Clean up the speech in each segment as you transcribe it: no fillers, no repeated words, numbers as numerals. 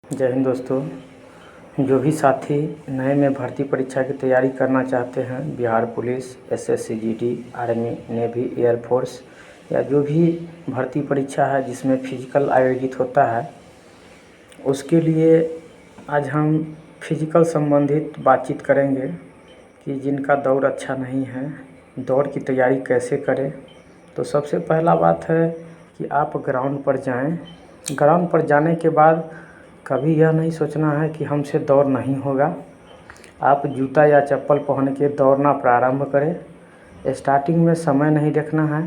जय हिंद दोस्तों। जो भी साथी नए में भर्ती परीक्षा की तैयारी करना चाहते हैं, Bihar police, SSC GD, army, navy, air force या जो भी भर्ती परीक्षा है जिसमें फिजिकल आयोजित होता है, उसके लिए आज हम फिजिकल संबंधित बातचीत करेंगे कि जिनका दौड़ अच्छा नहीं है, दौड़ की तैयारी कैसे करें। तो सबसे पहला बात है कि आप ग्राउंड पर जाएं। ग्राउंड पर जाने के बाद कभी यह नहीं सोचना है कि हमसे दौड़ नहीं होगा। आप जूता या चप्पल पहन के दौड़ना प्रारंभ करें। स्टार्टिंग में समय नहीं देखना है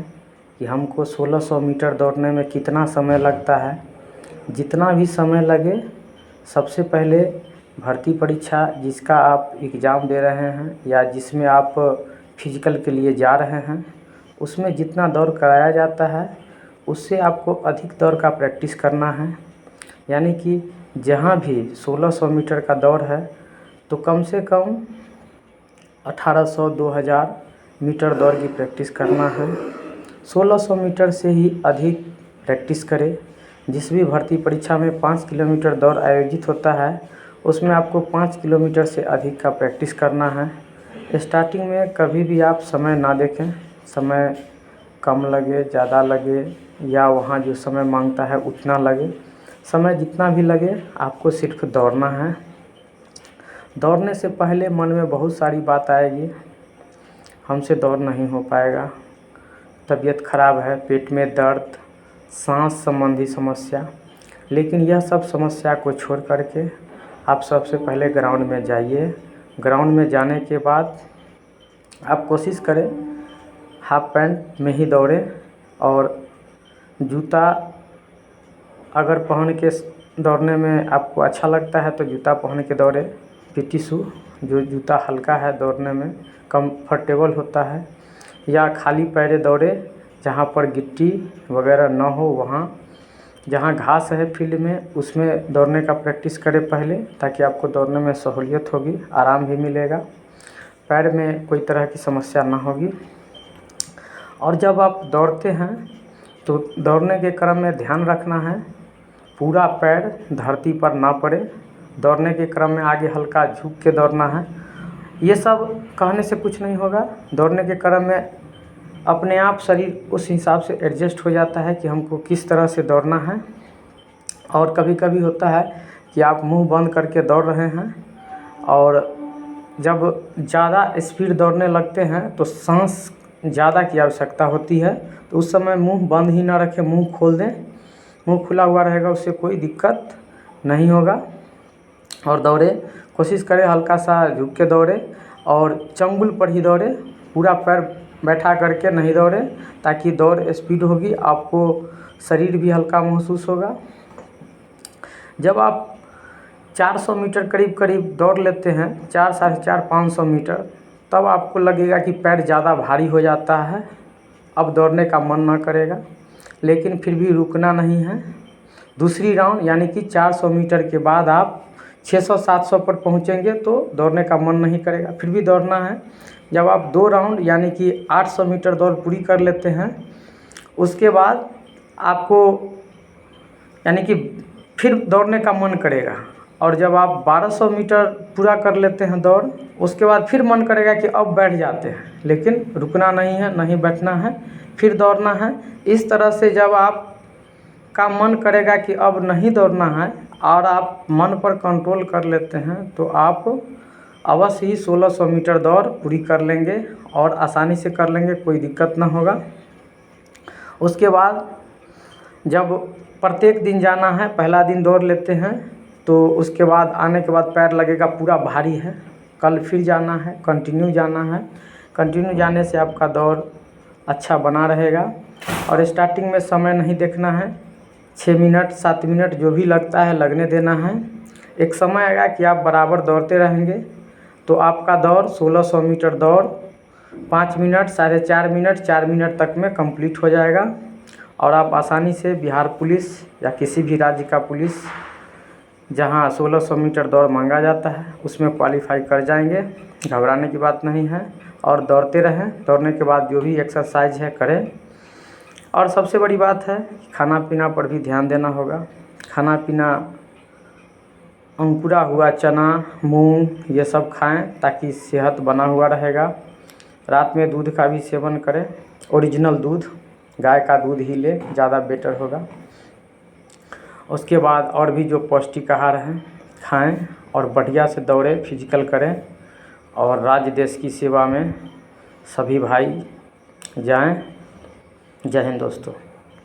कि हमको 1600 मीटर दौड़ने में कितना समय लगता है। जितना भी समय लगे, सबसे पहले भर्ती परीक्षा जिसका आप एग्ज़ाम दे रहे हैं या जिसमें आप फिजिकल के लिए जा रहे हैं, उसमें जितना दौड़ कराया जाता है उससे आपको अधिक दौड़ का प्रैक्टिस करना है। यानी कि जहाँ भी 1600 मीटर का दौड़ है तो कम से कम 1800-2000 मीटर दौड़ की प्रैक्टिस करना है। 1600 मीटर से ही अधिक प्रैक्टिस करें। जिस भी भर्ती परीक्षा में 5 किलोमीटर दौड़ आयोजित होता है, उसमें आपको 5 किलोमीटर से अधिक का प्रैक्टिस करना है। स्टार्टिंग में कभी भी आप समय ना देखें, समय कम लगे, ज़्यादा लगे या वहाँ जो समय मांगता है उतना लगे। समय जितना भी लगे, आपको सिर्फ दौड़ना है। दौड़ने से पहले मन में बहुत सारी बात आएगी, हमसे दौड़ नहीं हो पाएगा, तबीयत ख़राब है, पेट में दर्द, सांस संबंधी समस्या। लेकिन यह सब समस्या को छोड़ करके आप सबसे पहले ग्राउंड में जाइए। ग्राउंड में जाने के बाद आप कोशिश करें हाफ पैंट में ही दौड़ें, और जूता अगर पहन के दौड़ने में आपको अच्छा लगता है तो जूता पहन के दौड़े। पीटी शू, जो जूता हल्का है, दौड़ने में कंफर्टेबल होता है। या खाली पैरे दौड़े, जहाँ पर गिट्टी वगैरह ना हो, वहाँ जहाँ घास है फील्ड में, उसमें दौड़ने का प्रैक्टिस करें पहले, ताकि आपको दौड़ने में सहूलियत होगी, आराम भी मिलेगा, पैर में कोई तरह की समस्या ना होगी। और जब आप दौड़ते हैं तो दौड़ने के क्रम में ध्यान रखना है पूरा पैर धरती पर ना पड़े। दौड़ने के क्रम में आगे हल्का झुक के दौड़ना है। ये सब कहने से कुछ नहीं होगा। दौड़ने के क्रम में अपने आप शरीर उस हिसाब से एडजस्ट हो जाता है कि हमको किस तरह से दौड़ना है। और कभी कभी होता है कि आप मुंह बंद करके दौड़ रहे हैं, और जब ज़्यादा स्पीड दौड़ने लगते हैं तो सांस ज़्यादा की आवश्यकता होती है। तो उस समय मुंह बंद ही ना रखें, मुंह खोल दें। मुंह खुला हुआ रहेगा, उससे कोई दिक्कत नहीं होगा। और दौड़े, कोशिश करें हल्का सा झुक के दौड़े और चंगुल पर ही दौड़े, पूरा पैर बैठा करके नहीं दौड़े, ताकि दौड़ स्पीड होगी, आपको शरीर भी हल्का महसूस होगा। जब आप 400 मीटर करीब दौड़ लेते हैं, 4, 450, 500 मीटर, तब आपको लगेगा कि पैर ज़्यादा भारी हो जाता है, अब दौड़ने का मन ना करेगा। लेकिन फिर भी रुकना नहीं है। दूसरी राउंड यानी कि 400 मीटर के बाद आप 600-700 पर पहुंचेंगे तो दौड़ने का मन नहीं करेगा, फिर भी दौड़ना है। जब आप 2 राउंड यानी कि 800 मीटर दौड़ पूरी कर लेते हैं, उसके बाद आपको यानी कि फिर दौड़ने का मन करेगा। और जब आप 1200 मीटर पूरा कर लेते हैं दौड़, उसके बाद फिर मन करेगा कि अब बैठ जाते हैं, लेकिन रुकना नहीं है, नहीं बैठना है, फिर दौड़ना है। इस तरह से जब आप का मन करेगा कि अब नहीं दौड़ना है और आप मन पर कंट्रोल कर लेते हैं, तो आप अवश्य ही 1600 मीटर दौड़ पूरी कर लेंगे और आसानी से कर लेंगे, कोई दिक्कत ना होगा। उसके बाद जब प्रत्येक दिन जाना है, पहला दिन दौड़ लेते हैं तो उसके बाद आने के बाद पैर लगेगा पूरा भारी है, कल फिर जाना है, कंटिन्यू जाना है। कंटिन्यू जाने से आपका दौड़ अच्छा बना रहेगा। और स्टार्टिंग में समय नहीं देखना है, 6 मिनट 7 मिनट जो भी लगता है लगने देना है। एक समय आएगा कि आप बराबर दौड़ते रहेंगे तो आपका दौड़ 1600 मीटर दौड़ 5 मिनट, 4.5 मिनट, 4 मिनट तक में कंप्लीट हो जाएगा, और आप आसानी से बिहार पुलिस या किसी भी राज्य का पुलिस जहां 1600 मीटर दौड़ मांगा जाता है उसमें क्वालिफाई कर जाएंगे। घबराने की बात नहीं है, और दौड़ते रहें। दौड़ने के बाद जो भी एक्सरसाइज है करें। और सबसे बड़ी बात है, खाना पीना पर भी ध्यान देना होगा। खाना पीना अंकुरा हुआ चना, मूंग ये सब खाएं ताकि सेहत बना हुआ रहेगा। रात में दूध का भी सेवन करें, ओरिजिनल दूध, गाय का दूध ही ले, ज़्यादा बेटर होगा। उसके बाद और भी जो पौष्टिक आहार हैं खाएं और बढ़िया से दौड़ें, फिजिकल करें और राज्य देश की सेवा में सभी भाई जाएं। जय हिंद दोस्तों।